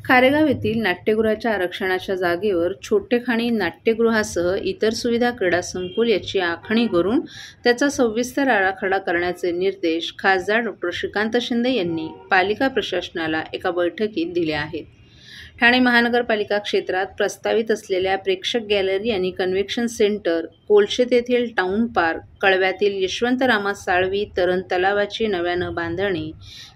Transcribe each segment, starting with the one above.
खारेगाव येथील नाट्यगृहाच्या आरक्षणाच्या जागेवर छोटेखानी नाट्यगृहासह इतर सुविधा क्रीडा संकुल याची आखणी करून त्याचा सविस्तर आराखडा करण्याचे निर्देश खासदार डॉ. श्रीकांत शिंदे यांनी पालिका प्रशासनाला एका बैठकीत दिले आहेत. ठाणे महानगरपालिका क्षेत्रात प्रस्तावित असलेल्या प्रेक्षक गॅलरी आणि कन्व्हेन्शन सेंटर, कोलशेत येथील टाउन पार्क, कळव्यातील यशवंतरामा साळवी तरण तलावाची नव्यानं बांधणी,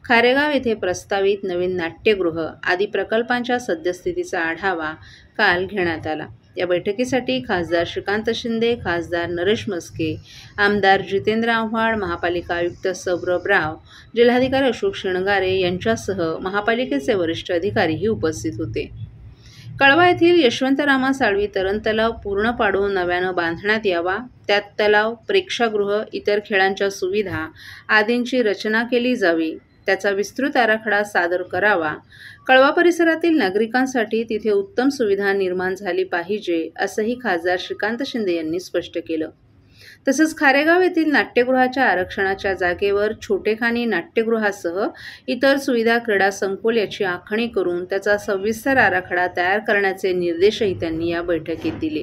खारेगाव येथे प्रस्तावित नवीन नाट्यगृह आदी प्रकल्पांच्या सद्यस्थितीचा आढावा काल घेण्यात आला. या बैठकीसाठी खासदार श्रीकांत शिंदे, खासदार नरेश म्हस्के, आमदार जितेंद्र आव्हाड, महापालिका आयुक्त सौरभ राव, जिल्हाधिकारी अशोक शिणगारे यांच्यासह महापालिकेचे वरिष्ठ अधिकारीही उपस्थित होते. कळवा येथील यशवंतरामा साळवी तरण तलाव पूर्ण पाडून नव्यानं बांधण्यात यावा, त्यात तलाव, प्रेक्षागृह, इतर खेळांच्या सुविधा आदींची रचना केली जावी, त्याचा विस्तृत आराखडा सादर करावा. कळवा परिसरातील नागरिकांसाठी तिथे उत्तम सुविधा निर्माण झाली पाहिजे, असंही खासदार श्रीकांत शिंदे यांनी स्पष्ट केलं. तसंच खारेगाव येथील नाट्यगृहाच्या आरक्षणाच्या जागेवर छोटेखानी नाट्यगृहासह इतर सुविधा क्रीडा संकुल याची आखणी करून त्याचा सविस्तर आराखडा तयार करण्याचे निर्देशही त्यांनी या बैठकीत दिले.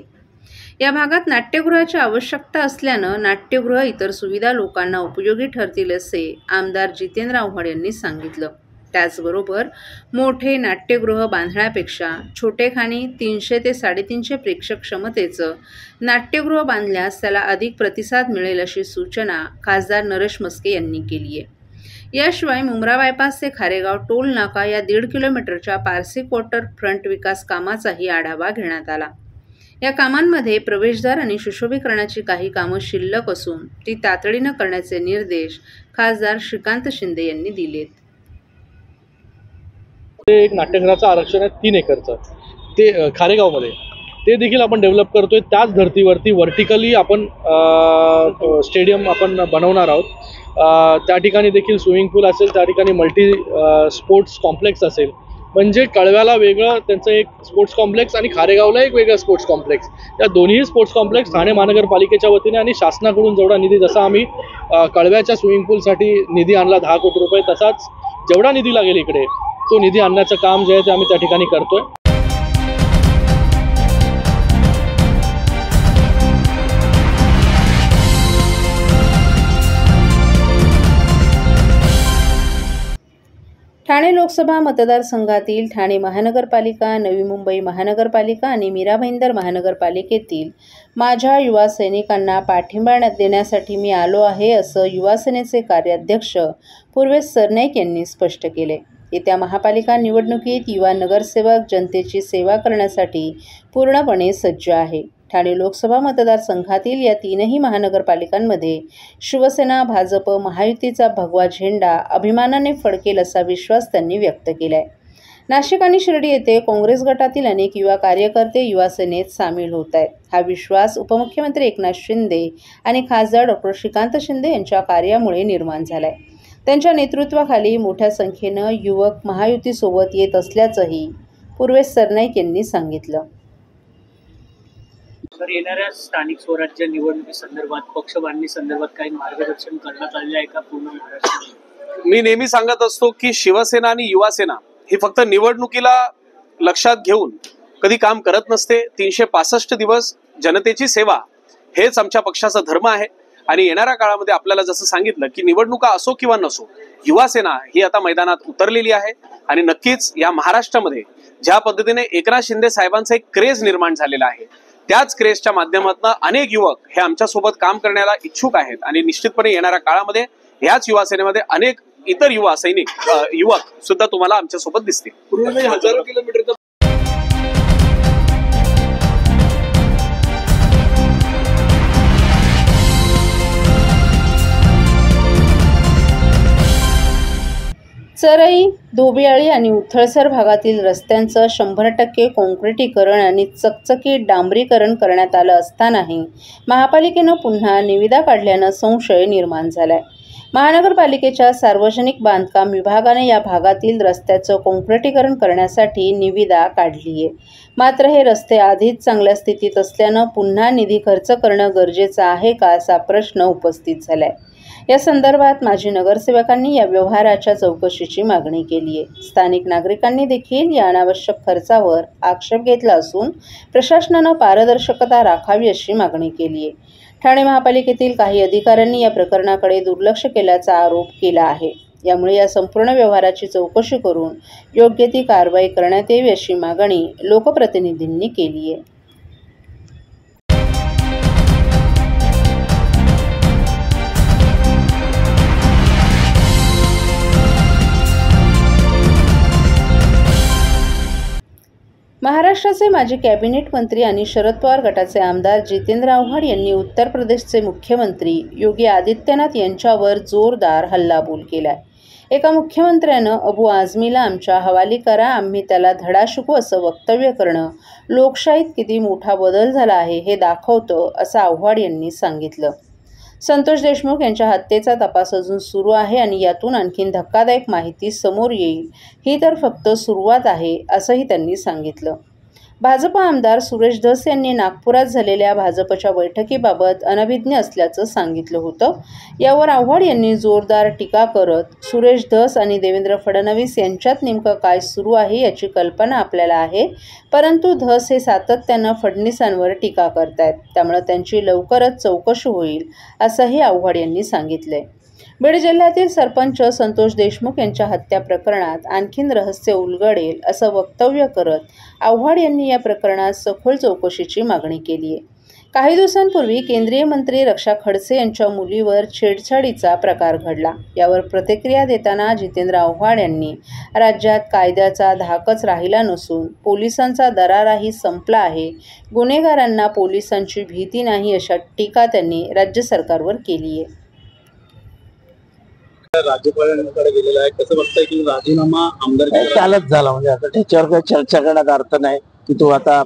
या भागात नाट्यगृहाची आवश्यकता असल्यानं नाट्यगृह इतर सुविधा लोकांना उपयोगी ठरतील असे आमदार जितेंद्र आव्हाड यांनी सांगितलं. त्याचबरोबर मोठे नाट्यगृह बांधण्यापेक्षा छोटेखानी 300 ते 350 प्रेक्षक क्षमतेचं नाट्यगृह बांधल्यास त्याला अधिक प्रतिसाद मिळेल अशी सूचना खासदार नरेश म्हस्के यांनी केली आहे. याशिवाय मुंब्रा बायपास ते खारेगाव टोल नाका या 1.5 किलोमीटरच्या पारसी क्वार्टर फ्रंट विकास कामाचाही आढावा घेण्यात आला. या कामांमध्ये प्रवेशद्वार आणि सुशोभीकरणाची काही कामं शिल्लक असून ती तातडीनं करण्याचे निर्देश खासदार श्रीकांत शिंदे यांनी दिलेत. एक नाट्यगृहाचं आरक्षण आहे 3 एकरचं, ते खारेगावमध्ये, ते देखील आपण डेव्हलप करतोय. त्याच धर्तीवरती व्हर्टिकली आपण स्टेडियम आपण बनवणार आहोत. त्या ठिकाणी देखील स्विमिंग पूल असेल, त्या ठिकाणी मल्टी स्पोर्ट्स कॉम्प्लेक्स असेल. म्हणजे कळव्याला वेगळं त्यांचं एक स्पोर्ट्स कॉम्प्लेक्स आणि खारेगावला एक वेगळं स्पोर्ट्स कॉम्प्लेक्स. या दोन्ही स्पोर्ट्स कॉम्प्लेक्स ठाणे महानगरपालिकेच्या वतीने आणि शासनाकडून जेवढा निधी, जसा आम्ही कळव्याच्या स्विमिंग पूलसाठी निधी आणला 10 कोटी रुपये, तसाच जेवढा निधी लागेल इकडे तो निधी आणण्याचं काम जे आहे ते आम्ही त्या ठिकाणी करतोय. ठाणे लोकसभा मतदारसंघातील ठाणे महानगरपालिका, नवी मुंबई महानगरपालिका आणि मीरा भाईंदर महानगरपालिकेतील माझ्या युवा सैनिकांना पाठिंबा देण्यासाठी मी आलो आहे, असं युवासेनेचे कार्याध्यक्ष पूर्वेश सरनाईक यांनी स्पष्ट केले. येत्या महापालिका निवडणुकीत युवा नगरसेवक जनतेची सेवा करण्यासाठी पूर्णपणे सज्ज आहे. ठाणे लोकसभा मतदारसंघातील या 3ही महानगरपालिकांमध्ये शिवसेना, भाजप, महायुतीचा भगवा झेंडा अभिमानाने फडकेल असा विश्वास त्यांनी व्यक्त केलाय. नाशिक आणि शिर्डी येथे काँग्रेस गटातील अनेक युवा कार्यकर्ते युवा सेनेत सामील होत आहेत. हा विश्वास उपमुख्यमंत्री एकनाथ शिंदे आणि खासदार डॉ. श्रीकांत शिंदे यांच्या कार्यामुळे निर्माण झालाय. त्यांच्या नेतृत्वाखाली मोठ्या संख्येनं युवक महायुतीसोबत येत असल्याचंही पूर्वेश सरनाईक यांनी सांगितलं. तर येणाऱ्या स्थानिक स्वराज्य निवडणुकीसंदर्भात, पक्षबांधणी संदर्भात काही मार्गदर्शन करण्यात आले आहे का पूर्ण महाराष्ट्रात? मी नेहमी सांगत असतो की शिवसेना आणि युवासेना ही फक्त निवडणुकीला लक्षात घेऊन कधी काम करत नसते. 365 दिवस जनतेची सेवा हेच आमच्या पक्षाचा धर्म आहे. आणि येणाऱ्या काळामध्ये आपल्याला जसं सांगितलं की निवडणुका असो किंवा नसो, युवासेना ही आता मैदानात उतरलेली आहे. आणि नक्कीच या महाराष्ट्रामध्ये ज्या पद्धतीने एकनाथ शिंदे साहेबांचा एक क्रेज निर्माण झालेला आहे, त्याच क्रेजच्या माध्यमातून अनेक युवक हे आमच्यासोबत काम करण्याला इच्छुक आहेत. आणि निश्चितपणे येणाऱ्या काळामध्ये याच युवासेनेमध्ये अनेक इतर युवा सैनिक, युवक सुद्धा तुम्हाला आमच्यासोबत दिसतील. हजारो किलोमीटरचा चरई, धोबियाळी आणि उथळसर भागातील रस्त्यांचं 100% काँक्रिटीकरण आणि चकचकीत डांबरीकरण करण्यात आलं असतानाही महापालिकेनं पुन्हा निविदा काढल्यानं संशय निर्माण झालाय. महानगरपालिकेच्या सार्वजनिक बांधकाम विभागाने या भागातील रस्त्याचं काँक्रिटीकरण करण्यासाठी निविदा काढली आहे. मात्र हे रस्ते आधीच चांगल्या स्थितीत असल्यानं पुन्हा निधी खर्च करणं गरजेचं आहे का, असा प्रश्न उपस्थित झालाय. या संदर्भात माजी नगरसेवकांनी या व्यवहाराच्या चौकशीची मागणी केली आहे। स्थानिक नागरिकांनी देखील या अनावश्यक खर्चावर आक्षेप घेतला असून प्रशासनानं पारदर्शकता राखावी अशी मागणी केली आहे। ठाणे महापालिकेतील काही अधिकाऱ्यांनी या प्रकरणाकडे दुर्लक्ष केल्याचा आरोप केला आहे। यामुळे या संपूर्ण व्यवहाराची चौकशी करून योग्य ती कारवाई करण्यात यावी अशी मागणी लोकप्रतिनिधींनी केली आहे। महाराष्ट्राचे माजी कॅबिनेट मंत्री आणि शरद पवार गटाचे आमदार जितेंद्र आव्हाड यांनी उत्तर प्रदेशचे मुख्यमंत्री योगी आदित्यनाथ यांच्यावर जोरदार हल्लाबोल केलाय। एका मुख्यमंत्र्यानं अबू आझमीला आमच्या हवाली करा, आम्ही त्याला धडा शिकू असं वक्तव्य करणं लोकशाहीत किती मोठा बदल झाला आहे हे दाखवतं, असं आव्हाड यांनी सांगितलं। संतोष देशमुख यांच्या हत्येचा तपास अजून सुरू आहे आणि यातून आणखीन धक्कादायक माहिती समोर येईल, ही तर फक्त सुरुवात आहे, असंही त्यांनी सांगितलं। भाजप आमदार सुरेश धस यांनी नागपुरात झालेल्या भाजपच्या बैठकीबाबत अनभिज्ञ असल्याचं सांगितलं होतं। यावर आव्हाड यांनी जोरदार टीका करत सुरेश धस आणि देवेंद्र फडणवीस यांच्यात नेमकं काय सुरू आहे याची कल्पना आपल्याला आहे, परंतु धस हे सातत्यानं फडणवीसांवर टीका करतायत, त्यामुळे त्यांची लवकरच चौकशी होईल, असंही आव्हाड यांनी सांगितलंय। बीड जिल्ह्यातील सरपंच संतोष देशमुख यांच्या हत्या प्रकरणात आणखीन रहस्य उलगडेल असं वक्तव्य करत आव्हाड यांनी या प्रकरणात सखोल चौकशीची मागणी केली आहे। काही दिवसांपूर्वी केंद्रीय मंत्री रक्षा खडसे यांच्या मुलीवर छेडछाडीचा प्रकार घडला। यावर प्रतिक्रिया देताना जितेंद्र आव्हाड यांनी राज्यात कायद्याचा धाकच राहिला नसून पोलिसांचा दराराही संपला आहे, गुन्हेगारांना पोलिसांची भीती नाही, अशा टीका त्यांनी राज्य सरकारवर केली आहे। राज्यपालांकडे गेलेला आहे, कसं बघताय की राजीनामा आमदार कालच झाला, म्हणजे आता त्याच्यावर काही चर्चा करण्यात अर्थ नाही की तो आता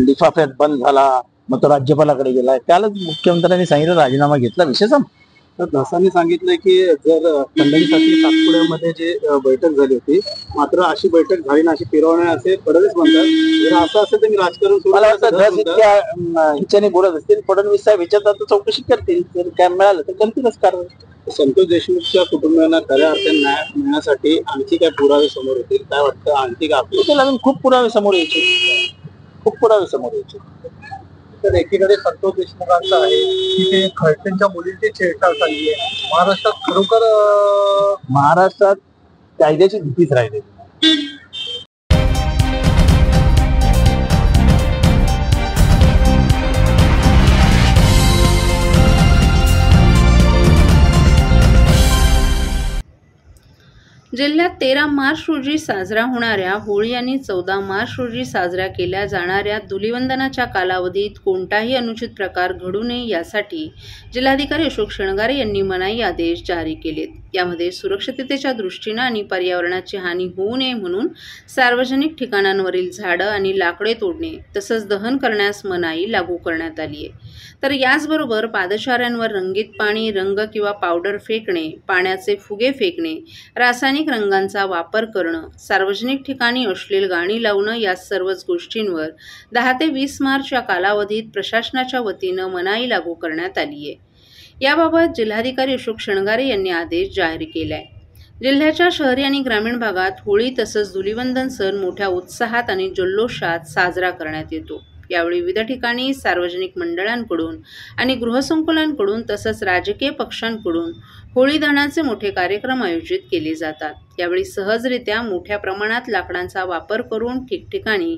लिफाफ्यात बंद झाला मग तो राज्यपालाकडे गेलाय। कालच मुख्यमंत्र्यांनी सांगितलं राजीनामा घेतला, विषय संपला। तर धसांनी सांगितलंय की जर फडणवीसांची सातपुड्यामध्ये जे बैठक झाली होती, मात्र अशी बैठक झाली ना, अशी फिरवणे असे फडणवीस म्हणतात। जर असं असेल तर मी राजकारण सुरू ह्याच्याने बोलत असतील, फडणवीस साहेब ह्याच्यात आता चौकशी करतील, जर काय मिळालं तर करतीलच कारवाई। संतोष देशमुखच्या कुटुंबियांना खऱ्या अर्थाने न्याय मिळण्यासाठी आणखी काय पुरावे समोर येतील, काय वाटतं? आणखी काय आपल्याला अजून खूप पुरावे समोर यायचे, खूप पुरावे समोर यायचे। तर एकीकडे संतोष देशमुखांचं आहे की ते खडसेंच्या मुलींची छेडछाड झाली आहे। महाराष्ट्रात खरोखर महाराष्ट्रात कायद्याची भीतीच राहिली। जिल्ह्यात 13 मार्च रोजी साजरा होणाऱ्या होळी आणि 14 मार्च रोजी साजऱ्या केल्या जाणाऱ्या धुलिवंदनाच्या कालावधीत कोणताही अनुचित प्रकार घडू नये यासाठी जिल्हाधिकारी अशोक शृंगारे यांनी मनाई आदेश जारी केलेत। यामध्ये सुरक्षिततेच्या दृष्टीनं आणि पर्यावरणाची हानी होऊ नये म्हणून सार्वजनिक ठिकाणांवरील झाडं आणि लाकडे तोडणे तसंच दहन करण्यास मनाई लागू करण्यात आली आहे। तर याचबरोबर पादचाऱ्यांवर रंगीत पाणी, रंग किंवा पावडर फेकणे, पाण्याचे फुगे फेकणे, रासायनिक रंगांचा वापर करणं, सार्वजनिक ठिकाणी अश्लील गाणी लावणं या सर्वच गोष्टींवर 10 ते 20 मार्च या कालावधीत प्रशासनाच्या वतीनं मनाई लागू करण्यात आली आहे। याबाबत जिल्हाधिकारी अशोक शृंगारे यांनी आदेश जारी केलाय। जिल्ह्याच्या शहरी आणि ग्रामीण भागात होळी तसंच धुलिवंदन सण मोठ्या उत्साहात आणि जल्लोषात साजरा करण्यात येतो। यावेळी विविध ठिकाणी सार्वजनिक मंडळांकडून आणि गृहसंकुलांकडून तसंच राजकीय पक्षांकडून होळी दहनाचे मोठे कार्यक्रम आयोजित केले जातात। यावेळी सहजरित्या मोठ्या प्रमाणात लाकडांचा वापर करून ठिकठिकाणी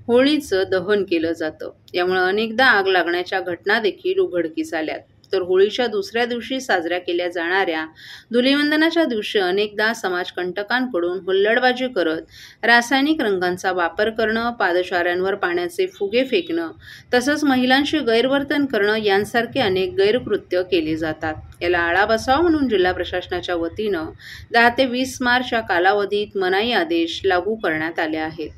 होळीचं दहन केलं जातं। यामुळे अनेकदा आग लागण्याच्या घटना देखील उघडकीस आल्यात। तर होळीच्या दुसऱ्या दिवशी साजऱ्या केल्या जाणाऱ्या धुलिवंदनाच्या दिवशी अनेकदा समाजकंटकांकडून हुल्लडबाजी करत रासायनिक रंगांचा वापर करणं, पादचाऱ्यांवर पाण्याचे फुगे फेकणं तसंच महिलांशी गैरवर्तन करणं यांसारखे अनेक गैरकृत्य केले जातात। याला आळा बसावा म्हणून जिल्हा प्रशासनाच्या वतीनं 10 ते 20 मार्च या कालावधीत मनाई आदेश लागू करण्यात आले आहेत।